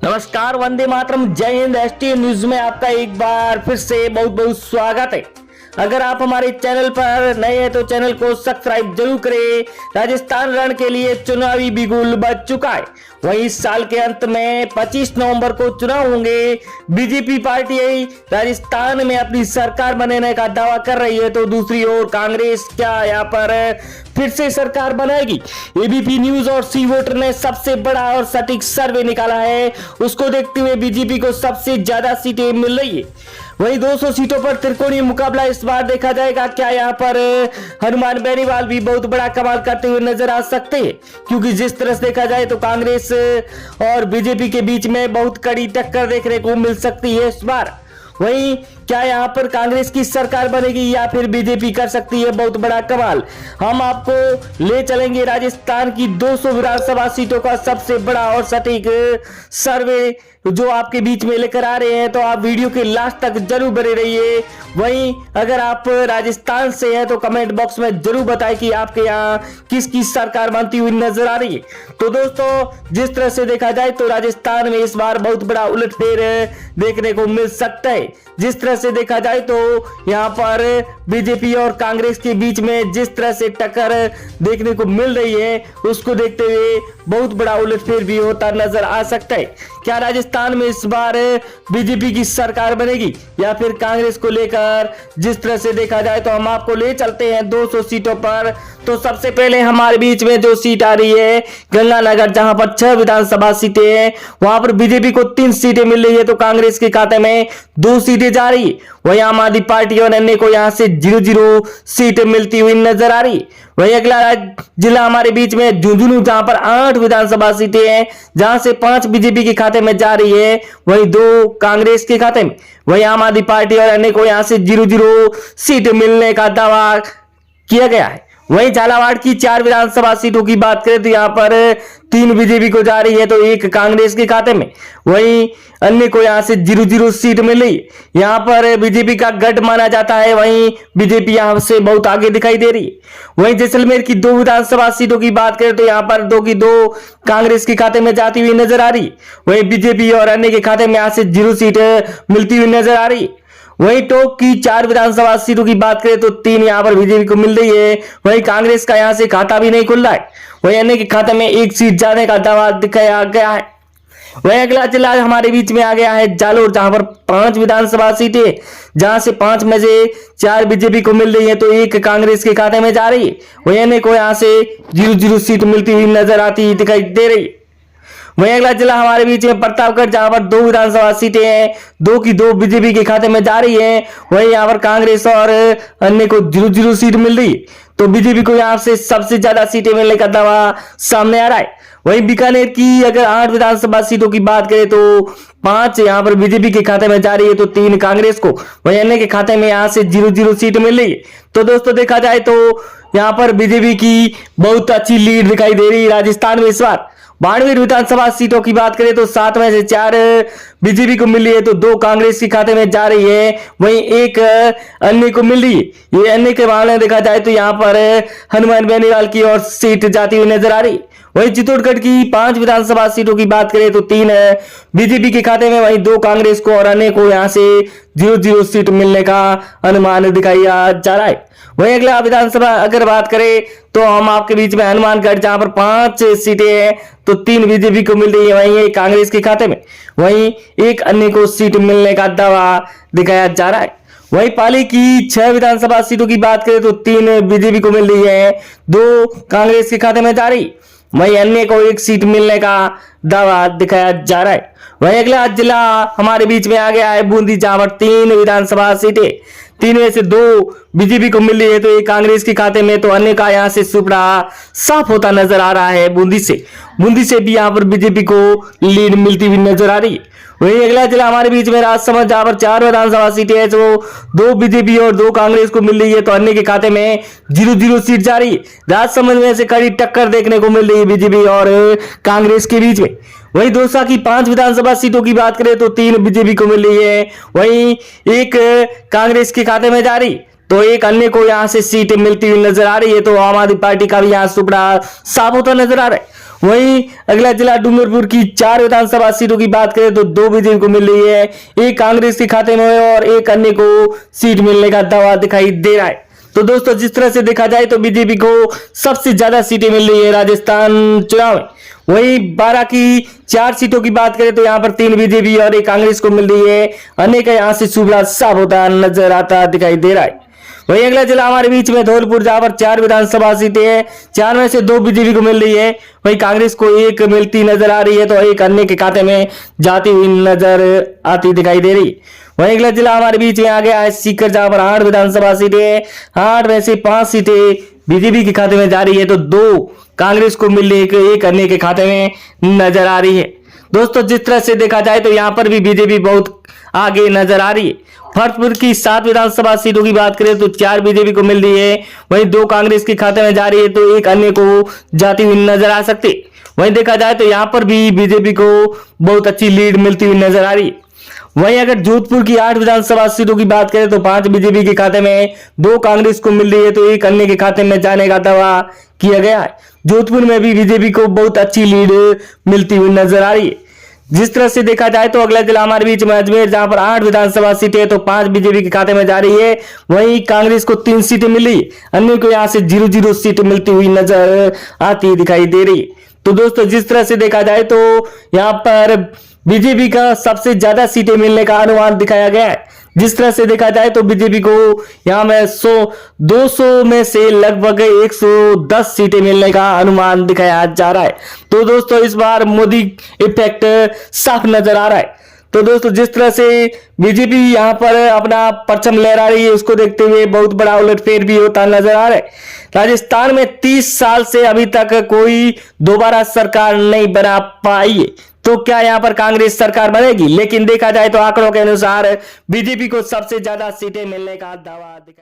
नमस्कार, वंदे मातरम, जय Hind. ST news में आपका एक बार फिर से बहुत बहुत स्वागत है। अगर आप हमारे चैनल पर नए हैं तो चैनल को सब्सक्राइब जरूर करें। राजस्थान रण के लिए चुनावी बिगुल बज चुका है। वहीं इस साल के अंत में 25 नवंबर को चुनाव होंगे। बीजेपी पार्टी राजस्थान में अपनी सरकार बनाने का दावा कर रही है, तो दूसरी ओर कांग्रेस क्या यहाँ पर फिर से सरकार बनाएगी? एबीपी न्यूज और सी वोटर ने सबसे बड़ा और सटीक सर्वे निकाला है। उसको देखते हुए बीजेपी को सबसे ज्यादा सीटें मिल रही है। वहीं 200 सीटों पर त्रिकोणीय मुकाबला इस बार देखा जाएगा। क्या यहाँ पर हनुमान बेनीवाल भी बहुत बड़ा कमाल करते हुए नजर आ सकते हैं? क्योंकि जिस तरह से देखा जाए तो कांग्रेस और बीजेपी के बीच में बहुत कड़ी टक्कर देखने को मिल सकती है इस बार। वहीं क्या यहाँ पर कांग्रेस की सरकार बनेगी या फिर बीजेपी कर सकती है बहुत बड़ा कमाल? हम आपको ले चलेंगे राजस्थान की 200 विधानसभा सीटों का सबसे बड़ा और सटीक सर्वे जो आपके बीच में लेकर आ रहे हैं, तो आप वीडियो के लास्ट तक जरूर बने रहिए। वहीं अगर आप राजस्थान से हैं तो कमेंट बॉक्स में जरूर बताएं कि आपके यहाँ किसकी सरकार बनती हुई नजर आ रही है। तो दोस्तों, जिस तरह से देखा जाए तो राजस्थान में इस बार बहुत बड़ा उलटफेर देखने को मिल सकता है। जिस तरह से देखा जाए तो यहाँ पर बीजेपी और कांग्रेस के बीच में जिस तरह से टक्कर देखने को मिल रही है, उसको देखते हुए बहुत बड़ा उलटफेर भी होता नजर आ सकता है। क्या राजस्थान में इस बार बीजेपी की सरकार बनेगी या फिर कांग्रेस को लेकर? जिस तरह से देखा जाए तो हम आपको ले चलते हैं 200 सीटों पर। तो सबसे पहले हमारे बीच में जो सीट आ रही है गंगानगर, जहां पर 6 विधानसभा सीटें हैं, वहां पर बीजेपी को 3 सीटें मिल रही है, तो कांग्रेस के खाते में 2 सीटें जा रही है। वही आम आदमी पार्टी और अन्य को यहां से 0-0 सीट मिलती हुई नजर आ रही है। वही अगला जिला हमारे बीच में झुंझुनू, जहां पर 8 विधानसभा सीटें हैं, जहां से 5 बीजेपी के खाते में जा रही है, वही 2 कांग्रेस के खाते में। वही आम आदमी पार्टी और अन्य को यहां से 0-0 सीट मिलने का दावा किया गया है। वहीं झालावाड़ की 4 विधानसभा सीटों की बात करें तो यहाँ पर 3 बीजेपी को जा रही है, तो 1 कांग्रेस के खाते में। वहीं अन्य को यहाँ से 0-0 सीट मिल रही है। यहाँ पर बीजेपी का गढ़ माना जाता है, वहीं बीजेपी यहाँ से बहुत आगे दिखाई दे रही है। वहीं जैसलमेर की 2 विधानसभा सीटों की बात करें तो यहाँ पर 2 की 2 कांग्रेस के खाते में जाती हुई नजर आ रही है। वहीं बीजेपी और अन्य के खाते में यहाँ से 0 सीट मिलती हुई नजर आ रही है। वहीं टोंक की 4 विधानसभा सीटों की बात करें तो 3 यहां पर बीजेपी को मिल रही है। वहीं कांग्रेस का यहां से खाता भी नहीं खुल रहा है। वहीं अन्य के खाते में 1 सीट जाने का दावा दिखाया गया है। वहीं अगला जिला हमारे बीच में आ गया है जालोर, जहां पर 5 विधानसभा सीटें, जहां से 5 में से 4 बीजेपी को मिल रही है, तो 1 कांग्रेस के खाते में जा रही है। वहीं अन्य को यहां से 0-0 सीट मिलती हुई नजर आती दिखाई दे रही है। वहीं अगला जिला हमारे बीच में प्रतापगढ़, जहां पर 2 विधानसभा सीटें हैं, 2 की 2 बीजेपी के खाते में जा रही है। वहीं यहाँ पर कांग्रेस और अन्य को 0-0 सीट मिल रही है, तो बीजेपी को यहाँ से सबसे ज्यादा सीटें मिलने का दावा सामने आ रहा है। वहीं बीकानेर की अगर 8 विधानसभा सीटों की बात करें तो 5 यहाँ पर बीजेपी के खाते में जा रही है, तो 3 कांग्रेस को। वहीं अन्य के खाते में यहाँ से 0-0 सीट मिल रही है। तो दोस्तों, देखा जाए तो यहाँ पर बीजेपी की बहुत अच्छी लीड दिखाई दे रही है राजस्थान में इस बार। 92 विधानसभा सीटों की बात करें तो 7 में से 4 बीजेपी को मिल रही है, तो 2 कांग्रेस के खाते में जा रही है। वहीं 1 अन्य को मिल रही है। ये अन्य के मामले में देखा जाए तो यहाँ पर हनुमान बेनीवाल की ओर सीट जाती हुई नजर आ रही है। वहीं चित्तौड़गढ़ की 5 विधानसभा सीटों की बात करें तो 3 बीजेपी के खाते में, वहीं 2 कांग्रेस को और अन्य को यहाँ से 0-0 सीट मिलने का अनुमान दिखाया जा रहा है। वहीं अगला विधानसभा अगर बात करें तो हम आपके बीच में हनुमानगढ़, जहां पर 5 सीटें हैं, तो 3 बीजेपी को मिल रही है, वहीं 1 कांग्रेस के खाते में। वहीं 1 अन्य को सीट मिलने का दावा दिखाया जा रहा है। वहीं पाली की 6 विधानसभा सीटों की बात करें तो 3 बीजेपी को मिल रही है, 2 कांग्रेस के खाते में जा रही। वहीं अन्य को 1 सीट मिलने का दावा दिखाया जा रहा है। वहीं अगला जिला हमारे बीच में आ गया है बूंदी, जहां पर 3 विधानसभा सीटें, 3 में से 2 बीजेपी को मिल रही है, तो 1 कांग्रेस के खाते में, तो अन्य का यहाँ से सुपड़ा साफ होता नजर आ रहा है। बूंदी से भी यहाँ पर बीजेपी को लीड मिलती हुई नजर आ रही है। वहीं अगला जिला हमारे बीच में राजसमंद, जहां पर 4 विधानसभा सीटें हैं, जो 2 बीजेपी और 2 कांग्रेस को मिल रही है, तो अन्य के खाते में 0-0 सीट जा रही है। राजसमंद में से कड़ी टक्कर देखने को मिल रही है बीजेपी और कांग्रेस के बीच में। वहीं दौसा की 5 विधानसभा सीटों की बात करें तो 3 बीजेपी को मिल रही है, वहीं 1 कांग्रेस के खाते में जा रही, तो 1 अन्य को यहां से सीटें मिलती हुई नजर आ रही है। तो आम आदमी पार्टी का भी यहां सुपड़ा साफ होता नजर आ रहा है। वहीं अगला जिला डूंगरपुर की 4 विधानसभा सीटों की बात करें तो 2 बीजेपी को मिल रही है, एक कांग्रेस के खाते में है और एक अन्य को सीट मिलने का दावा दिखाई दे रहा है। तो दोस्तों जिस तरह से देखा जाए तो बीजेपी को सबसे ज्यादा सीटें मिल रही है राजस्थान चुनाव में। वहीं 12 की 4 सीटों की बात करें तो यहाँ पर 3 बीजेपी और एक कांग्रेस को मिल रही है, अन्य का यहाँ से सुबह साफ होता नजर आता दिखाई दे रहा है। वहीं अगला जिला हमारे बीच में धौलपुर, जहां पर 4 विधानसभा सीटें हैं, 4 में से 2 बीजेपी को मिल रही है, वहीं कांग्रेस को एक मिलती नजर आ रही है तो एक अन्य के खाते में जाती हुई नजर आती दिखाई दे रही। वहीं अगला जिला हमारे बीच में आ गया है सीकर, जहां पर 8 विधानसभा सीटें हैं, 8 में से 5 सीटें बीजेपी के खाते में जा रही है तो 2 कांग्रेस को मिल रही है, एक अन्य के खाते में नजर आ रही है। दोस्तों जिस तरह से देखा जाए तो यहाँ पर भी बीजेपी बहुत आगे नजर आ रही है। फतेहपुर की 7 विधानसभा सीटों की बात करें तो 4 बीजेपी को मिल रही है, वहीं 2 कांग्रेस के खाते में जा रही है तो एक अन्य को जाती हुई नजर आ सकती है। वहीं देखा जाए तो यहाँ पर भी बीजेपी को बहुत अच्छी लीड मिलती हुई नजर आ रही है। वहीं अगर जोधपुर की 8 विधानसभा सीटों की बात करें तो 5 बीजेपी के खाते में, 2 कांग्रेस को मिल रही है तो एक अन्य के खाते में जाने का दावा किया गया है। जोधपुर में भी बीजेपी को बहुत अच्छी लीड मिलती हुई नजर आ रही है। जिस तरह से देखा जाए तो अगला जिला हमारे बीच में अजमेर, जहां पर 8 विधानसभा सीटें तो 5 बीजेपी के खाते में जा रही है, वहीं कांग्रेस को 3 सीटें मिली, अन्य को यहां से 0-0 सीट मिलती हुई नजर आती दिखाई दे रही। तो दोस्तों जिस तरह से देखा जाए तो यहाँ पर बीजेपी का सबसे ज्यादा सीटें मिलने का अनुमान दिखाया गया है। जिस तरह से देखा जाए तो बीजेपी को यहाँ में 200 में से लगभग 110 सीटें मिलने का अनुमान दिखाया जा रहा है। तो दोस्तों इस बार मोदी इफेक्ट साफ नजर आ रहा है। तो दोस्तों जिस तरह से बीजेपी यहाँ पर अपना परचम लहरा रही है, उसको देखते हुए बहुत बड़ा उलटफेर भी होता नजर आ रहा है। राजस्थान में 30 साल से अभी तक कोई दोबारा सरकार नहीं बना पाई है, तो क्या यहाँ पर कांग्रेस सरकार बनेगी? लेकिन देखा जाए तो आंकड़ों के अनुसार बीजेपी को सबसे ज्यादा सीटें मिलने का दावा दिखाया।